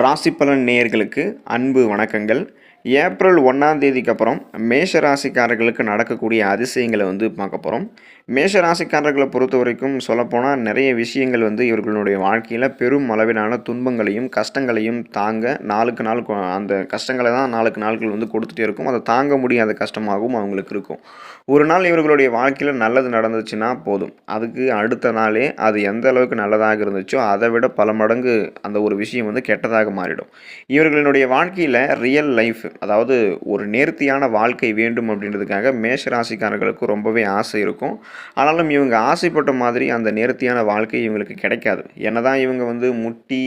ராசி பலன் நேயர்களுக்கு அன்பு வணக்கங்கள். ஏப்ரல் 1ஆம் தேதிக்கு அப்புறம் மேஷ ராசிக்காரர்களுக்கு நடக்கக்கூடிய அதிசயங்களை பார்க்க போகிறோம். மேஷ ராசிக்காரர்களை பொறுத்த வரைக்கும் சொல்லப்போனால் நிறைய விஷயங்கள் இவர்களுடைய வாழ்க்கையில் பெரும் அளவிலான துன்பங்களையும் கஷ்டங்களையும் தாங்க நாளுக்கு நாள் அந்த கஷ்டங்களை தான் நாளுக்கு நாட்கள் கொடுத்துட்டே இருக்கும். அதை தாங்க முடியாத கஷ்டமாகவும் அவங்களுக்கு இருக்கும். ஒரு நாள் இவர்களுடைய வாழ்க்கையில் நல்லது நடந்துச்சுன்னா போதும், அதுக்கு அடுத்த நாளே அது எந்த அளவுக்கு நல்லதாக இருந்துச்சோ அதை விட பல மடங்கு அந்த ஒரு விஷயம் கெட்டதாக மாறிடும். இவர்களுடைய வாழ்க்கையில் ரியல் லைஃப், அதாவது ஒரு நேர்த்தியான வாழ்க்கை வேண்டும் அப்படின்றதுக்காக மேஷ ராசிக்காரர்களுக்கு ரொம்பவே ஆசை இருக்கும். ஆனாலும் இவங்க ஆசைப்பட்ட மாதிரி அந்த நேர்த்தியான வாழ்க்கை இவங்களுக்கு கிடைக்காது. என்னதான் இவங்க முட்டி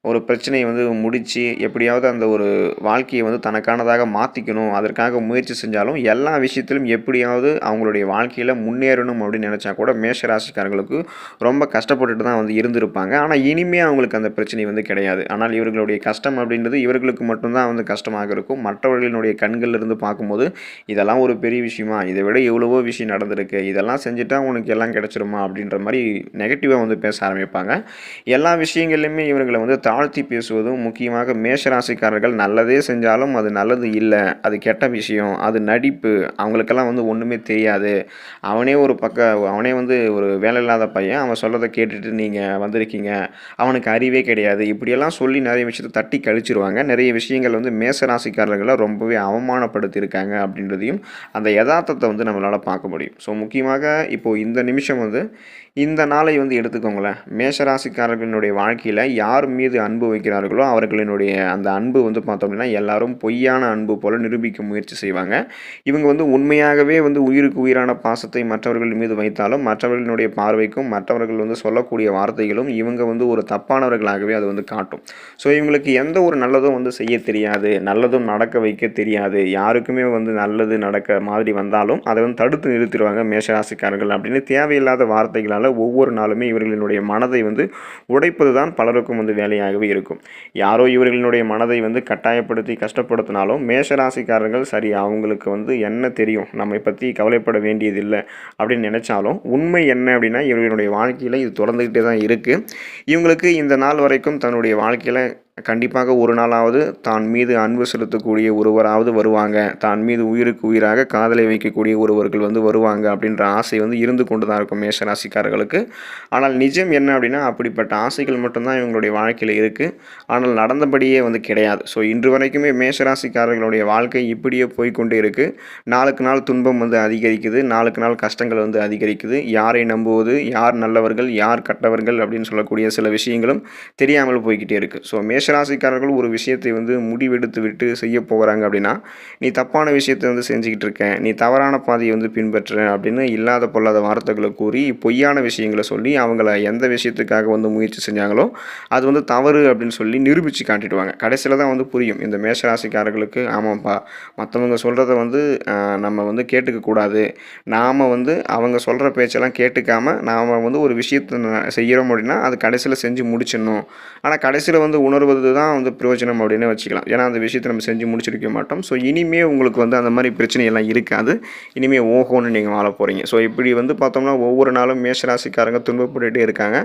ஒரு பிரச்சனையை முடித்து எப்படியாவது அந்த ஒரு வாழ்க்கையை தனக்கானதாக மாற்றிக்கணும் அதற்காக முயற்சி செஞ்சாலும் எல்லா விஷயத்திலும் எப்படியாவது அவங்களுடைய வாழ்க்கையில் முன்னேறணும் அப்படின்னு நினச்சா கூட மேஷ ராசிக்காரர்களுக்கு ரொம்ப கஷ்டப்பட்டுட்டு தான் இருந்திருப்பாங்க. ஆனால் இனிமேல் அவங்களுக்கு அந்த பிரச்சனை கிடையாது. ஆனால் இவர்களுடைய கஷ்டம் அப்படின்றது இவர்களுக்கு மட்டும்தான் கஷ்டமாக இருக்கும். மற்றவர்களினுடைய கண்களில் இருந்து பார்க்கும்போது இதெல்லாம் ஒரு பெரிய விஷயமா, இதை விட எவ்வளவோ விஷயம் நடந்திருக்கு, இதெல்லாம் செஞ்சுட்டா உனக்கு எல்லாம் கிடைச்சிருமா அப்படின்ற மாதிரி நெகட்டிவாக பேச ஆரம்பிப்பாங்க. எல்லா விஷயங்கள்லையுமே இவர்களை தாழ்த்தி பேசுவதும், முக்கியமாக மேஷராசிக்காரர்கள் நல்லதே செஞ்சாலும் அது நல்லது இல்லை, அது கெட்ட விஷயம், அது நடிப்பு, அவங்களுக்கெல்லாம் ஒன்றுமே தெரியாது, அவனே ஒரு அவனே ஒரு வேலை இல்லாத பையன், அவன் சொல்கிறத கேட்டுட்டு நீங்கள் வந்திருக்கீங்க, அவனுக்கு அறிவே கிடையாது, இப்படியெல்லாம் சொல்லி நிறைய விஷயத்தை தட்டி கழிச்சிருவாங்க. நிறைய விஷயங்கள் மேஷராசிக்காரர்களை ரொம்பவே அவமானப்படுத்தியிருக்காங்க அப்படின்றதையும் அந்த யதார்த்தத்தை நம்மளால் பார்க்க முடியும். ஸோ முக்கியமாக இப்போது இந்த நிமிஷம் இந்த நாளை எடுத்துக்கோங்களேன். மேஷராசிக்காரர்களினுடைய வாழ்க்கையில் யார் மீது அன்பு வைக்கிறார்களோ அவர்களினுடைய அந்த அன்பு பார்த்தோம் அப்படின்னா எல்லாரும் பொய்யான அன்பு போல் நிரூபிக்க முயற்சி செய்வாங்க. இவங்க உண்மையாகவே உயிருக்கு உயிரான பாசத்தை மற்றவர்கள் மீது வைத்தாலும் மற்றவர்களுடைய பார்வைக்கும் மற்றவர்கள் சொல்லக்கூடிய வார்த்தைகளும் இவங்க ஒரு தப்பானவர்களாகவே அது காட்டும். ஸோ இவங்களுக்கு எந்த ஒரு நல்லதும் செய்ய தெரியாது, நல்லதும் நடக்க வைக்க தெரியாது. யாருக்குமே நல்லது நடக்க மாதிரி வந்தாலும் அதை தடுத்து நிறுத்திடுவாங்க மேஷராசிக்காரர்கள் அப்படின்னு தேவையில்லாத வார்த்தைகளால் ஒவ்வொரு நாளுமே இவர்களினுடைய மனதை உடைப்பது தான் பலருக்கும் வேலையாகவே இருக்கும். யாரோ இவர்களினுடைய மனதை கட்டாயப்படுத்தி கஷ்டப்படுத்தினாலும் மேஷராசிக்காரர்கள் சரி, அவங்களுக்கு என்ன தெரியும், நம்மை பற்றி கவலைப்பட வேண்டியதில்லை அப்படின்னு நினைச்சாலும் உண்மை என்ன அப்படின்னா இவர்களுடைய வாழ்க்கையில் இது தொடர்ந்துக்கிட்டே தான் இருக்குது. இவங்களுக்கு இந்த நாள் வரைக்கும் தன்னுடைய வாழ்க்கையில் கண்டிப்பாக ஒரு நாளாவது தான் மீது அன்பு செலுத்தக்கூடிய ஒருவராவது வருவாங்க, தான் மீது உயிருக்கு உயிராக காதலை வைக்கக்கூடிய ஒருவர்கள் வருவாங்க அப்படின்ற ஆசை இருந்து கொண்டு தான் இருக்கும் மேஷராசிக்காரர்களுக்கு. ஆனால் நிஜம் என்ன அப்படின்னா அப்படிப்பட்ட ஆசைகள் மட்டும்தான் இவங்களுடைய வாழ்க்கையில் இருக்குது. ஆனால் நடந்தபடியே கிடையாது. ஸோ இன்று வரைக்குமே மேஷராசிக்காரர்களுடைய வாழ்க்கை இப்படியே போய்கொண்டே இருக்குது. நாளுக்கு நாள் துன்பம் அதிகரிக்குது, நாளுக்கு நாள் கஷ்டங்கள் அதிகரிக்குது. யாரை நம்புவது, யார் நல்லவர்கள் யார் கட்டவர்கள் அப்படின்னு சொல்லக்கூடிய சில விஷயங்களும் தெரியாமல் போய்கிட்டே இருக்குது. ஸோ மேஷராசிக்காரர்கள் ஒரு விஷயத்தை முடிவெடுத்து விட்டு செய்ய போகிறாங்க அப்படின்னா, நீ தப்பான விஷயத்தை செஞ்சுக்கிட்டு இருக்க, நீ தவறான பாதையை பின்பற்ற அப்படின்னு இல்லாத பொல்லாத வார்த்தைகளை கூறி பொய்யான விஷயங்களை சொல்லி அவங்கள எந்த விஷயத்துக்காக முயற்சி செஞ்சாங்களோ அது தவறு அப்படின்னு சொல்லி நிரூபித்து காட்டிடுவாங்க. கடைசியில் தான் புரியும் இந்த மேஷராசிக்காரர்களுக்கு, ஆமாப்பா மற்றவங்க சொல்கிறத நம்ம கேட்டுக்கக்கூடாது, நாம் அவங்க சொல்கிற பேச்செல்லாம் கேட்டுக்காமல் நாம் ஒரு விஷயத்தை செய்கிறோம் அப்படின்னா அது கடைசியில் செஞ்சு முடிச்சிடணும். ஆனால் கடைசியில் உணர்வது தான் பிரயோஜனம் அப்படின்னு வச்சுக்கலாம். ஏன்னா அந்த விஷயத்தை நம்ம செஞ்சு முடிச்சிருக்க மாட்டோம். ஸோ இனிமேல் உங்களுக்கு அந்த மாதிரி பிரச்சனையெல்லாம் இருக்காது. இனிமேல் ஓஹோன்னு நீங்கள் வாழ போகிறீங்க. ஸோ இப்படி பார்த்தோம்னா ஒவ்வொரு நாளும் மேஷராசிக்காரங்க துன்பப்பட்டுகிட்டே இருக்காங்க.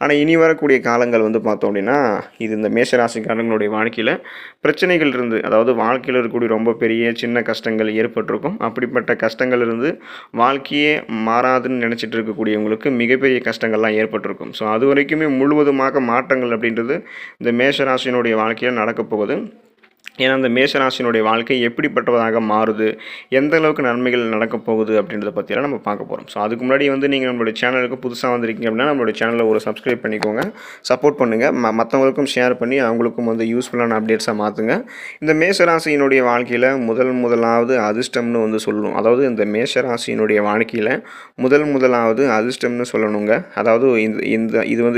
ஆனால் இனி வரக்கூடிய காலங்கள் பார்த்தோம் அப்படின்னா இது இந்த மேஷராசிக்காரங்களுடைய வாழ்க்கையில் பிரச்சனைகள் இருந்து, அதாவது வாழ்க்கையில் இருக்கக்கூடிய ரொம்ப பெரிய சின்ன கஷ்டங்கள் ஏற்பட்டிருக்கும். அப்படிப்பட்ட கஷ்டங்கள் இருந்து வாழ்க்கையே மாறாதுன்னு நினச்சிட்டு இருக்கக்கூடியவங்களுக்கு மிகப்பெரிய கஷ்டங்கள்லாம் ஏற்பட்டிருக்கும். ஸோ அது வரைக்குமே முழுவதுமாக மாற்றங்கள் அப்படின்றது இந்த மேஷராசியினுடைய வாழ்க்கையில் நடக்கப் போகுது. ஏன்னா அந்த மேஷராசினுடைய வாழ்க்கை எப்படிப்பட்டதாக மாறுது, எந்த அளவுக்கு நன்மைகள் நடக்கப் போகுது அப்படின்றத பற்றியெல்லாம் நம்ம பார்க்க போகிறோம். ஸோ அதுக்கு முன்னாடி நீங்கள் நம்மளுடைய சேனலுக்கு புதுசாக வந்திருக்கீங்க அப்படின்னா நம்மளுடைய சேனலில் ஒரு சப்ஸ்கிரைப் பண்ணிக்கோங்க, சப்போர்ட் பண்ணுங்கள், மற்றவங்களுக்கும் ஷேர் பண்ணி அவங்களுக்கும் யூஸ்ஃபுல்லான அப்டேட்ஸாக மாற்றுங்க. இந்த மேஷராசியினுடைய வாழ்க்கையில் முதலாவது அதிர்ஷ்டம்னு சொல்லணும். அதாவது இந்த மேஷராசியினுடைய வாழ்க்கையில் முதலாவது அதிர்ஷ்டம்னு சொல்லணுங்க. அதாவது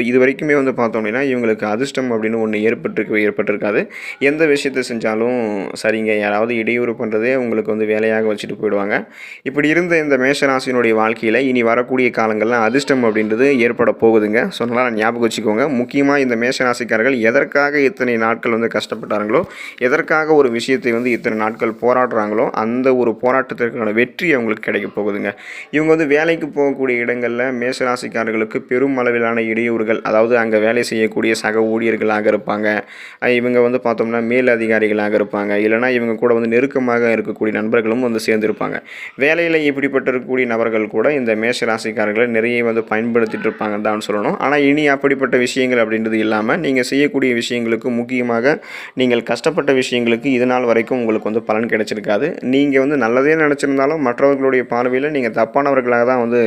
இது வரைக்குமே பார்த்தோம் அப்படின்னா இவங்களுக்கு அதிர்ஷ்டம் அப்படின்னு ஒன்று ஏற்பட்டிருக்காது. எந்த விஷயத்தை செஞ்சாலும் செஞ்சாலும் சரிங்க, யாராவது இடையூறு பண்ணுறதே உங்களுக்கு வந்து வேலையாக வச்சுட்டு போயிடுவாங்க. இப்படி இருந்த இந்த மேஷராசியினுடைய வாழ்க்கையில் இனி வரக்கூடிய காலங்கள்லாம் அதிர்ஷ்டம் அப்படின்றது ஏற்பட போகுதுங்க. ஸோ நல்லா ஞாபகம் வச்சுக்கோங்க. முக்கியமாக இந்த மேஷராசிக்காரர்கள் எதற்காக இத்தனை நாட்கள் வந்து கஷ்டப்பட்டாங்களோ, எதற்காக ஒரு விஷயத்தை வந்து இத்தனை நாட்கள் போராடுறாங்களோ, அந்த ஒரு போராட்டத்திற்கான வெற்றி அவங்களுக்கு கிடைக்க போகுதுங்க. இவங்க வந்து வேலைக்கு போகக்கூடிய இடங்களில் மேஷராசிக்காரர்களுக்கு பெரும் அளவிலான இடையூறுகள், அதாவது அங்கே வேலை செய்யக்கூடிய சக ஊழியர்களாக இருப்பாங்க, இவங்க வந்து பார்த்தோம்னா மேல் அதிகாரிகளாக இருப்பாங்க, இல்லைனா இவங்க கூட வந்து நெருக்கமாக இருக்கக்கூடிய நண்பர்களும் வந்து சேர்ந்துருப்பாங்க. வேலையில் இப்படிப்பட்ட இருக்கக்கூடிய நபர்கள் கூட இந்த மேஷராசிக்காரர்களை நிறைய வந்து பயன்படுத்திட்டு இருப்பாங்க தான் சொல்லணும். ஆனால் இனி அப்படிப்பட்ட விஷயங்கள் அப்படின்றது இல்லாமல் நீங்கள் செய்யக்கூடிய விஷயங்களுக்கு, முக்கியமாக நீங்கள் கஷ்டப்பட்ட விஷயங்களுக்கு இது நாள் வரைக்கும் உங்களுக்கு வந்து பலன் கிடைச்சிருக்காது. நீங்கள் வந்து நல்லதே நினச்சிருந்தாலும் மற்றவர்களுடைய பார்வையில் நீங்கள் தப்பானவர்களாக தான் வந்து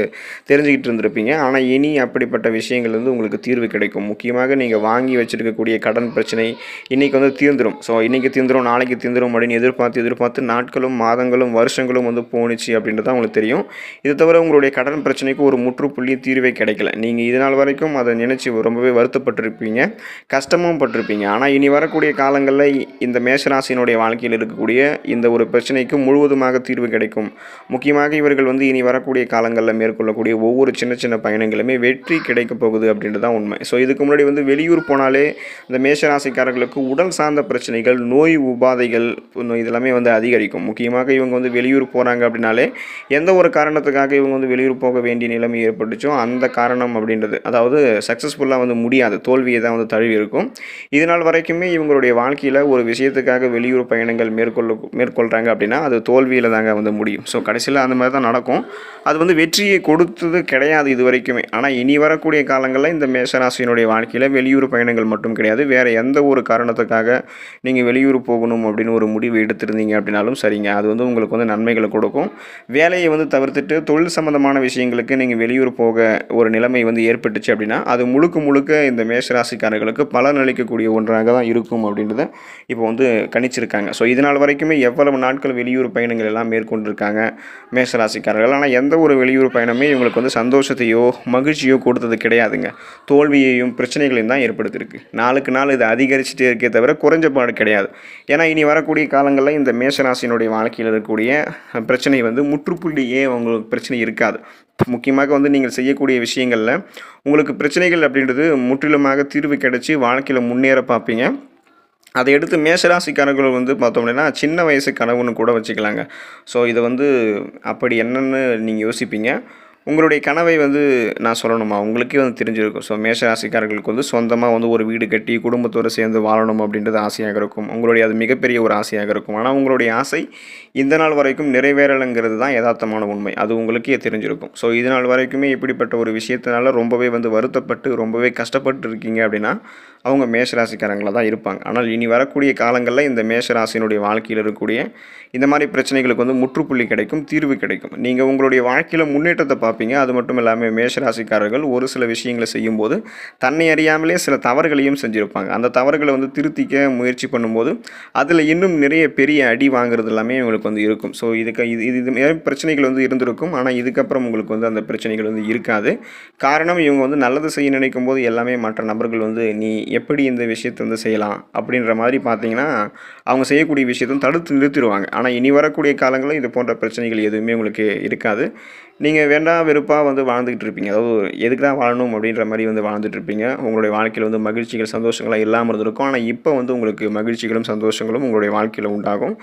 தெரிஞ்சுக்கிட்டு இருந்திருப்பீங்க. ஆனால் இனி அப்படிப்பட்ட விஷயங்கள் வந்து உங்களுக்கு தீர்வு கிடைக்கும். முக்கியமாக நீங்கள் வாங்கி வச்சுருக்கக்கூடிய கடன் பிரச்சனை இன்றைக்கி வந்து தீர்ந்துடும். ஸோ இன்றைக்கி தீர்ந்துடும், நாளைக்கு தீர்ந்துடும் அப்படின்னு எதிர்பார்த்து நாட்களும் மாதங்களும் வருஷங்களும் வந்து போணுச்சு அப்படின்றது உங்களுக்கு தெரியும். இது தவிர உங்களுடைய கடன் பிரச்சனைக்கு ஒரு முற்றுப்புள்ளி தீர்வே கிடைக்கல. நீங்கள் இது நாள் வரைக்கும் அதை நினச்சி ரொம்பவே வருத்தப்பட்டிருப்பீங்க, கஷ்டமும் பட்டிருப்பீங்க. ஆனால் இனி வரக்கூடிய காலங்களில் இந்த மேஷராசியினுடைய வாழ்க்கையில் இருக்கக்கூடிய இந்த ஒரு பிரச்சனைக்கு முழுவதுமாக தீர்வு கிடைக்கும். முக்கியமாக இவர்கள் வந்து இனி வரக்கூடிய காலங்களில் மேற்கொள்ளக்கூடிய ஒவ்வொரு சின்ன சின்ன பயணங்களுமே வெற்றி கிடைக்க போகுது அப்படின்றது தான் உண்மை. ஸோ இதுக்கு முன்னாடி வந்து வெளியூர் போனாலே இந்த மேஷராசிக்காரர்களுக்கு உடல் சார்ந்த பிரச்சனைகள், நோய் உபாதைகள் இதெல்லாமே வந்து அதிகரிக்கும். முக்கியமாக இவங்க வந்து வெளியூர் போகிறாங்க அப்படின்னாலே எந்த ஒரு காரணத்துக்காக இவங்க வந்து வெளியூர் போக வேண்டிய நிலைமை ஏற்பட்டுச்சோ அந்த காரணம் அப்படின்றது, அதாவது சக்ஸஸ்ஃபுல்லாக வந்து முடியாது, தோல்வியை தான் வந்து தழுவி இருக்கும். இதனால் வரைக்குமே இவங்களுடைய வாழ்க்கையில் ஒரு விஷயத்துக்காக வெளியூர் பயணங்கள் மேற்கொள்கிறாங்க அப்படின்னா அது தோல்வியில் தாங்க வந்து முடியும். ஸோ கடைசியில் அந்த மாதிரி தான் நடக்கும். அது வந்து வெற்றியை கொடுத்தது கிடையாது இது வரைக்குமே. ஆனால் இனி வரக்கூடிய காலங்களில் இந்த மேஷராசியினுடைய வாழ்க்கையில் வெளியூர் பயணங்கள் மட்டும் கிடையாது, வேறு எந்த ஒரு காரணத்துக்காக நீங்கள் வெளியூர் போகணும் அப்படின்னு ஒரு முடிவு எடுத்திருந்தீங்க அப்படின்னாலும் சரிங்க, அது வந்து உங்களுக்கு வந்து நன்மைகளை கொடுக்கும். வேலையை வந்து தவிர்த்துட்டு தொழில் சம்பந்தமான விஷயங்களுக்கு நீங்கள் வெளியூர் போக ஒரு நிலைமை வந்து ஏற்பட்டுச்சு அப்படின்னா அது முழுக்க இந்த மேஷராசிக்காரர்களுக்கு பலன் அளிக்கக்கூடிய ஒன்றாக தான் இருக்கும் அப்படின்றத இப்போ வந்து கணிச்சிருக்காங்க. ஸோ இதனால் வரைக்குமே எவ்வளவு நாட்கள் வெளியூர் பயணங்கள் எல்லாம் மேற்கொண்டிருக்காங்க மேஷராசிக்காரர்கள். ஆனால் எந்த ஒரு வெளியூர் பயணமே இவங்களுக்கு வந்து சந்தோஷத்தையோ மகிழ்ச்சியோ கொடுத்தது கிடையாதுங்க. தோல்வியையும் பிரச்சனைகளையும் தான் ஏற்படுத்தியிருக்கு. நாளுக்கு நாள் இது அதிகரிச்சுட்டே இருக்கே தவிர குறைஞ்சபாடு கிடையாது. ஏன்னா இனி வரக்கூடிய காலங்களில் இந்த மேஷராசியினுடைய வாழ்க்கையில் இருக்கக்கூடிய பிரச்சனை வந்து முற்றுப்புள்ளியே உங்களுக்கு பிரச்சனை இருக்காது. முக்கியமாக வந்து நீங்கள் செய்யக்கூடிய விஷயங்களில் உங்களுக்கு பிரச்சனைகள் அப்படின்றது முற்றிலுமாக தீர்வு கிடைச்சி வாழ்க்கையில் முன்னேற பார்ப்பீங்க. அதை எடுத்து மேஷராசிக்காரர்கள் வந்து பார்த்தோம் அப்படின்னா சின்ன வயசு கனவுன்னு கூட வச்சுக்கலாங்க. ஸோ இதை வந்து அப்படி என்னென்னு நீங்கள் யோசிப்பீங்க. உங்களுடைய கனவை வந்து நான் சொல்லணுமா, உங்களுக்கே வந்து தெரிஞ்சிருக்கும். ஸோ மேஷராசிக்காரர்களுக்கு வந்து சொந்தமாக வந்து ஒரு வீடு கட்டி குடும்பத்தோடு சேர்ந்து வாழணும் அப்படின்றது ஆசையாக இருக்கும். உங்களுடைய அது மிகப்பெரிய ஒரு ஆசையாக இருக்கும். ஆனால் உங்களுடைய ஆசை இந்த நாள் வரைக்கும் நிறைவேறலைங்கிறது தான் யதார்த்தமான உண்மை. அது உங்களுக்கே தெரிஞ்சிருக்கும். ஸோ இது நாள் வரைக்குமே இப்படிப்பட்ட ஒரு விஷயத்தினால ரொம்பவே வந்து வருத்தப்பட்டு ரொம்பவே கஷ்டப்பட்டு இருக்கீங்க அப்படின்னா அவங்க மேஷராசிக்காரங்களாக தான் இருப்பாங்க. ஆனால் இனி வரக்கூடிய காலங்களில் இந்த மேஷராசினுடைய வாழ்க்கையில் இருக்கக்கூடிய இந்த மாதிரி பிரச்சனைகளுக்கு வந்து முற்றுப்புள்ளி கிடைக்கும், தீர்வு கிடைக்கும். நீங்கள் உங்களுடைய வாழ்க்கையில் முன்னேற்றத்தை பார்ப்பீங்க. அது மட்டும் இல்லாமல் மேஷராசிக்காரர்கள் ஒரு சில விஷயங்களை செய்யும்போது தன்னை அறியாமலே சில தவறுகளையும் செஞ்சுருப்பாங்க. அந்த தவறுகளை வந்து திருத்திக்க முயற்சி பண்ணும்போது அதில் இன்னும் நிறைய பெரிய அடி வாங்குறது எல்லாமே இவங்களுக்கு வந்து இருக்கும். ஸோ இது பிரச்சனைகள் வந்து இருந்திருக்கும். ஆனால் இதுக்கப்புறம் உங்களுக்கு வந்து அந்த பிரச்சனைகள் வந்து இருக்காது. காரணம் இவங்க வந்து நல்லது செய்ய நினைக்கும் போது எல்லாமே மற்ற நபர்கள் வந்து நீ எப்படி இந்த விஷயத்தை வந்து செய்யலாம் அப்படின்ற மாதிரி பார்த்தீங்கன்னா அவங்க செய்யக்கூடிய விஷயத்தை தடுத்து நிறுத்திடுவாங்க. ஆனால் இனி வரக்கூடிய காலங்களில் இது போன்ற பிரச்சனைகள் எதுவுமே உங்களுக்கு இருக்காது. நீங்கள் வேண்டாம் வெறுப்பாக வந்து வாழ்ந்துக்கிட்டு இருப்பீங்க. அதாவது எதுக்கு தான் வாழணும் அப்படின்ற மாதிரி வந்து வாழ்ந்துட்டு இருப்பீங்க. உங்களுடைய வாழ்க்கையில் வந்து மகிழ்ச்சிகள் சந்தோஷங்களாக இல்லாமல் இருந்திருக்கும். ஆனால் இப்போ வந்து உங்களுக்கு மகிழ்ச்சிகளும் சந்தோஷங்களும் உங்களுடைய வாழ்க்கையில் உண்டாகும்.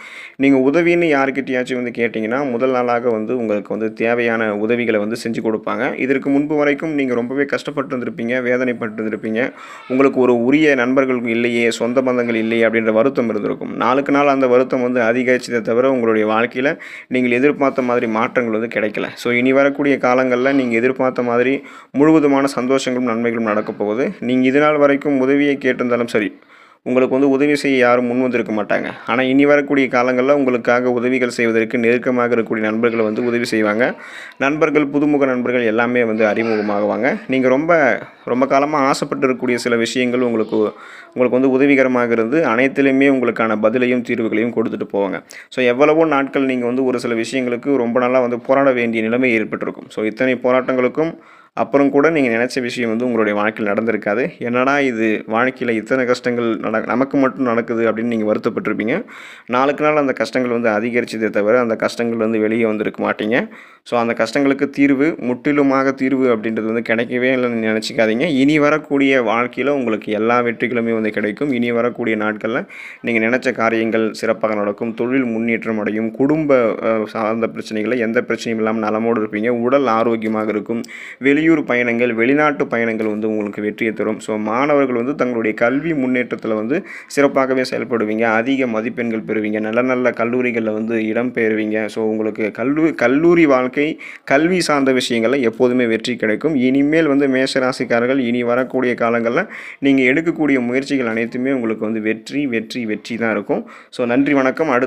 நீங்கள் உதவின்னு யாருக்கிட்டையாச்சும் வந்து கேட்டிங்கன்னா முதல் நாளாக வந்து உங்களுக்கு வந்து தேவையான உதவிகளை வந்து செஞ்சு கொடுப்பாங்க. இதற்கு முன்பு வரைக்கும் நீங்கள் ரொம்பவே கஷ்டப்பட்டு இருந்திருப்பீங்க, வேதனைப்பட்டு இருந்திருப்பீங்க. உங்களுக்கு ஒரு உரிய நண்பர்கள் இல்லையே, சொந்த பந்தங்கள் இல்லையே அப்படின்ற வருத்தம் இருந்திருக்கும். நாளுக்கு நாள் அந்த வருத்தம் வந்து அதிகரிச்சதை தவிர உங்களுடைய வாழ்க்கையில் நீங்கள் எதிர்பார்த்த மாதிரி மாற்றங்கள் வந்து கிடைக்கல. ஸோ இனி வரக்கூடிய காலங்களில் நீங்கள் எதிர்பார்த்த மாதிரி முழுவதுமான சந்தோஷங்களும் நன்மைகளும் நடக்கப் போகுது. நீங்கள் இது நாள் வரைக்கும் உதவியை கேட்டிருந்தாலும் சரி, உங்களுக்கு வந்து உதவி செய்ய யாரும் முன் வந்திருக்க மாட்டாங்க. ஆனால் இனி வரக்கூடிய காலங்களில் உங்களுக்காக உதவிகள் செய்வதற்கு நெருக்கமாக இருக்கக்கூடிய நண்பர்களை வந்து உதவி செய்வாங்க. நண்பர்கள், புதுமுக நண்பர்கள் எல்லாமே வந்து அறிமுகமாகுவாங்க. நீங்கள் ரொம்ப காலமாக ஆசைப்பட்டு இருக்கக்கூடிய சில விஷயங்கள் உங்களுக்கு வந்து உதவிகரமாக இருந்து அனைத்திலுமே உங்களுக்கான பதிலையும் தீர்வுகளையும் கொடுத்துட்டு போவாங்க. ஸோ எவ்வளவோ நாட்கள் நீங்கள் வந்து ஒரு சில விஷயங்களுக்கு ரொம்ப நாளாக வந்து போராட வேண்டிய நிலைமை ஏற்பட்டிருக்கும். ஸோ இத்தனை போராட்டங்களுக்கும் அப்புறம் கூட நீங்கள் நினச்ச விஷயம் வந்து உங்களுடைய வாழ்க்கையில் நடந்திருக்காது. என்னடா இது வாழ்க்கையில் இத்தனை கஷ்டங்கள் நமக்கு மட்டும் நடக்குது அப்படின்னு நீங்கள் வருத்தப்பட்டிருப்பீங்க. நாளுக்கு நாள் அந்த கஷ்டங்கள் வந்து அதிகரிச்சதே தவிர அந்த கஷ்டங்கள் வந்து வெளியே வந்திருக்க மாட்டீங்க. ஸோ அந்த கஷ்டங்களுக்கு தீர்வு முற்றிலுமாக தீர்வு அப்படின்றது வந்து கிடைக்கவே இல்லைன்னு நினச்சிக்காதீங்க. இனி வரக்கூடிய வாழ்க்கையில் உங்களுக்கு எல்லா வெற்றிகளுமே வந்து கிடைக்கும். இனி வரக்கூடிய நாட்களில் நீங்கள் நினச்ச காரியங்கள் சிறப்பாக நடக்கும். தொழில் முன்னேற்றம் அடையும். குடும்ப சார்ந்த பிரச்சனைகளை எந்த பிரச்சனையும் இல்லாமல் நலமோடு இருப்பீங்க. உடல் ஆரோக்கியமாக இருக்கும். வெளியூர் பயணங்கள் வெளிநாட்டு பயணங்கள் வந்து உங்களுக்கு வெற்றியை தரும். ஸோ மாணவர்கள் வந்து தங்களுடைய கல்வி முன்னேற்றத்தில் வந்து சிறப்பாகவே செயல்படுவீங்க. அதிக மதிப்பெண்கள் பெறுவீங்க. நல்ல நல்ல கல்லூரிகளில் வந்து இடம் பெறுவீங்க. ஸோ உங்களுக்கு கல்லூரி வாழ்க்கை கல்வி சார்ந்த விஷயங்களில் எப்போதுமே வெற்றி கிடைக்கும். இனிமேல் வந்து மேஷராசிக்காரர்கள் இனி வரக்கூடிய காலங்களில் நீங்கள் எடுக்கக்கூடிய முயற்சிகள் அனைத்துமே உங்களுக்கு வந்து வெற்றி வெற்றி வெற்றி தான் இருக்கும். ஸோ நன்றி வணக்கம்.